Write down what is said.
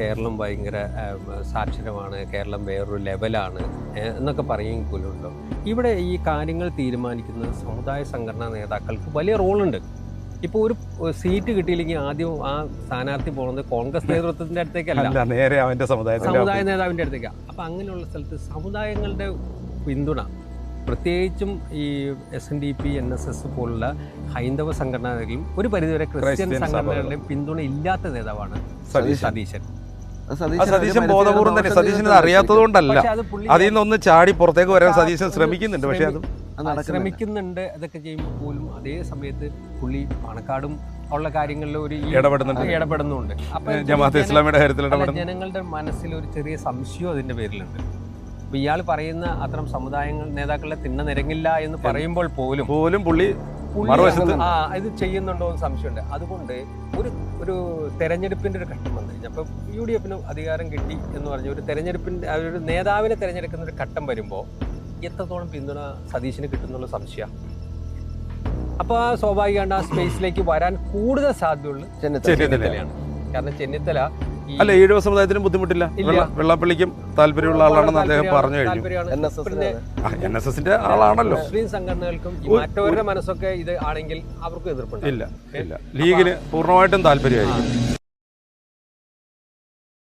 കേരളം ഭയങ്കര സാക്ഷരമാണ്, കേരളം വേറൊരു ലെവലാണ് എന്നൊക്കെ പറയുമെങ്കിൽ പോലും ഉണ്ടോ, ഇവിടെ ഈ കാര്യങ്ങൾ തീരുമാനിക്കുന്നത് സമുദായ സംഘടനാ നേതാക്കൾക്ക് വലിയ റോളുണ്ട്. ഇപ്പോൾ ഒരു സീറ്റ് കിട്ടിയില്ലെങ്കിൽ ആദ്യം ആ സ്ഥാനാർത്ഥി പോകുന്നത് കോൺഗ്രസ് നേതൃത്വത്തിൻ്റെ അടുത്തേക്കല്ല, നേരെ അവൻ്റെ സമുദായ നേതാവിൻ്റെ അടുത്തേക്കാണ്. അപ്പം അങ്ങനെയുള്ള സ്ഥലത്ത് സമുദായങ്ങളുടെ പിന്തുണ, പ്രത്യേകിച്ചും ഈ SNDP NSS പോലുള്ള ഹൈന്ദവ സംഘടനകളിലും ഒരു പരിധിവരെ ക്രിസ്ത്യൻ സംഘടനകളുടെയും പിന്തുണ ഇല്ലാത്ത നേതാവാണ് സതീശൻ. സതീശൻ ബോധപൂർവ്വം തന്നെ, സതീശന് അറിയാത്തത് കൊണ്ടല്ല, അതിൽ നിന്നൊന്ന് ചാടി പുറത്തേക്ക് വരാൻ സതീശൻ ശ്രമിക്കുന്നുണ്ട്. പക്ഷെ അത് ശ്രമിക്കുന്നുണ്ട്. അതൊക്കെ ചെയ്യുമ്പോൾ പോലും അതേ സമയത്ത് പുള്ളി പാണക്കാടും ഉള്ള കാര്യങ്ങളിൽ ഒരു ഇടപെടുന്നുണ്ട്. അപ്പൊ ജമാഅത്തെ ഇസ്ലാമിയുടെ കാര്യത്തിൽ ജനങ്ങളുടെ മനസ്സിൽ ഒരു ചെറിയ സംശയം അതിന്റെ പേരിലുണ്ട്. അപ്പൊ ഇയാൾ പറയുന്ന അത്തരം സമുദായങ്ങൾ നേതാക്കളെ തിണ്ണനിരങ്ങില്ല എന്ന് പറയുമ്പോൾ പോലും പുള്ളി ഇത് ചെയ്യുന്നുണ്ടോ എന്ന് സംശയമുണ്ട്. അതുകൊണ്ട് ഒരു തെരഞ്ഞെടുപ്പിന്റെ ഒരു ഘട്ടം വന്നു കഴിഞ്ഞാൽ, അപ്പൊ UDF അധികാരം കിട്ടി എന്ന് പറഞ്ഞ ഒരു തെരഞ്ഞെടുപ്പിന്റെ ഒരു നേതാവിനെ തെരഞ്ഞെടുക്കുന്ന ഒരു ഘട്ടം വരുമ്പോൾ എത്രത്തോളം പിന്തുണ സതീശന് കിട്ടുന്നുള്ള സംശയം. അപ്പൊ സ്വാഭാവികമാണ് ആ സ്പേസിലേക്ക് വരാൻ കൂടുതൽ സാധ്യതയുള്ളൂ ചെന്നിത്തലയാണ്. കാരണം ചെന്നിത്തല അല്ല, ഈഴവ സമുദായത്തിന് ബുദ്ധിമുട്ടില്ല, വെള്ളാപ്പള്ളിക്കും താല്പര്യമുള്ള ആളാണെന്ന് അദ്ദേഹം പറഞ്ഞു കഴിഞ്ഞു. NSSന്റെ ആളാണല്ലോ. മുസ്ലിം സംഘടനകൾക്കും മറ്റവരുടെ മനസ്സൊക്കെ ഇത് ആണെങ്കിൽ അവർക്കും എതിർപ്പുണ്ട്. ഇല്ല, ലീഗിന് പൂർണ്ണമായിട്ടും താല്പര്യമായിരിക്കും.